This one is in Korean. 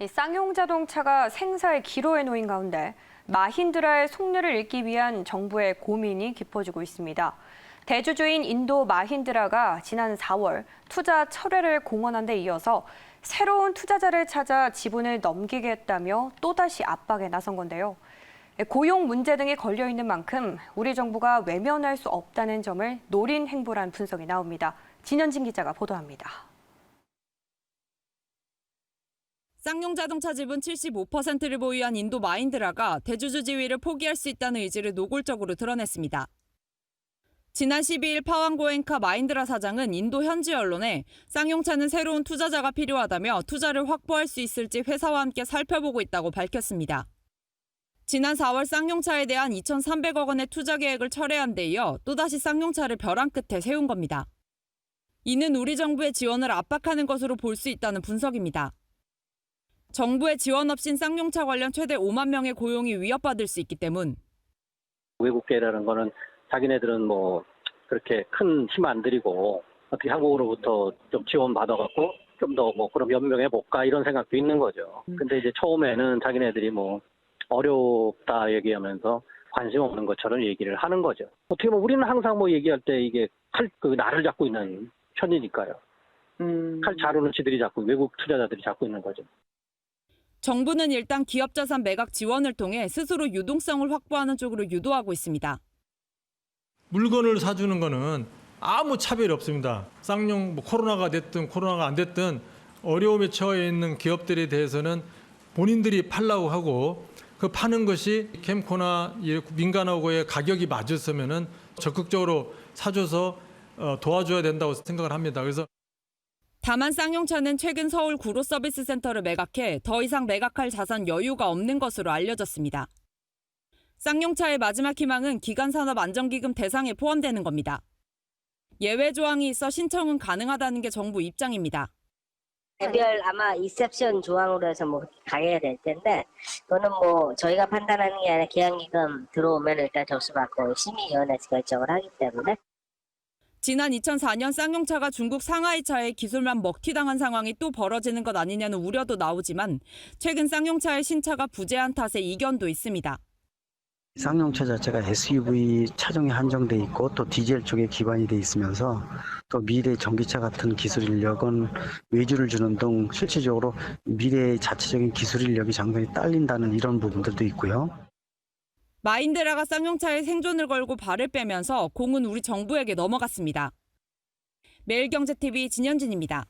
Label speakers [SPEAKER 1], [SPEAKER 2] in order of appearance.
[SPEAKER 1] 이 쌍용 자동차가 생사의 기로에 놓인 가운데 마힌드라의 속내를 읽기 위한 정부의 고민이 깊어지고 있습니다. 대주주인 인도 마힌드라가 지난 4월 투자 철회를 공언한 데 이어서 새로운 투자자를 찾아 지분을 넘기게 했다며 또다시 압박에 나선 건데요. 고용 문제 등이 걸려 있는 만큼 우리 정부가 외면할 수 없다는 점을 노린 행보란 분석이 나옵니다. 진현진 기자가 보도합니다.
[SPEAKER 2] 쌍용 자동차 지분 75%를 보유한 인도 마힌드라가 대주주 지위를 포기할 수 있다는 의지를 노골적으로 드러냈습니다. 지난 12일 파완고엔카 마힌드라 사장은 인도 현지 언론에 쌍용차는 새로운 투자자가 필요하다며 투자를 확보할 수 있을지 회사와 함께 살펴보고 있다고 밝혔습니다. 지난 4월 쌍용차에 대한 2,300억 원의 투자 계획을 철회한 데 이어 또다시 쌍용차를 벼랑 끝에 세운 겁니다. 이는 우리 정부의 지원을 압박하는 것으로 볼 수 있다는 분석입니다. 정부의 지원 없인 쌍용차 관련 최대 5만 명의 고용이 위협받을 수 있기 때문.
[SPEAKER 3] 외국계라는 거는 자기네들은 뭐 그렇게 큰 힘 안 들이고 어떻게 한국으로부터 좀 지원 받아갖고 좀 더 뭐 그럼 연명해 볼까 이런 생각도 있는 거죠. 근데 이제 처음에는 자기네들이 뭐 어렵다 얘기하면서 관심 없는 것처럼 얘기를 하는 거죠. 어떻게 보면 우리는 항상 뭐 얘기할 때 이게 나를 잡고 있는 편이니까요. 칼 자루는 지들이 잡고 외국 투자자들이 잡고 있는 거죠.
[SPEAKER 2] 정부는 일단 기업 자산 매각 지원을 통해 스스로 유동성을 확보하는 쪽으로 유도하고 있습니다.
[SPEAKER 4] 물건을 사주는 거는 아무 차별이 없습니다. 쌍용 코로나가 됐든 코로나가 안 됐든 어려움에 처해 있는 기업들에 대해서는 본인들이 팔라고 하고 그 파는 것이 캠코나 민간하고의 가격이 맞았으면은 적극적으로 사줘서 도와줘야 된다고 생각을 합니다. 그래서
[SPEAKER 2] 다만 쌍용차는 최근 서울 구로 서비스 센터를 매각해 더 이상 매각할 자산 여유가 없는 것으로 알려졌습니다. 쌍용차의 마지막 희망은 기간산업안정기금 대상에 포함되는 겁니다. 예외 조항이 있어 신청은 가능하다는 게 정부 입장입니다.
[SPEAKER 5] 개별 아마 리셉션 조항으로 해서 뭐 가야 될 텐데 그거는 뭐 저희가 판단하는 게 아니라 기한기금 들어오면 일단 접수받고 심의위원회에서 결정을 하기 때문에.
[SPEAKER 2] 지난 2004년 쌍용차가 중국 상하이차에 기술만 먹튀당한 상황이 또 벌어지는 것 아니냐는 우려도 나오지만 최근 쌍용차의 신차가 부재한 탓에 이견도 있습니다.
[SPEAKER 6] 쌍용차 자체가 SUV 차종에 한정돼 있고 또 디젤 쪽에 기반이 돼 있으면서 또 미래 전기차 같은 기술 인력은 외주를 주는 등 실질적으로 미래의 자체적인 기술 인력이 상당히 딸린다는 이런 부분들도 있고요.
[SPEAKER 2] 마힌드라가 쌍용차의 생존을 걸고 발을 빼면서 공은 우리 정부에게 넘어갔습니다. 매일경제TV 진현진입니다.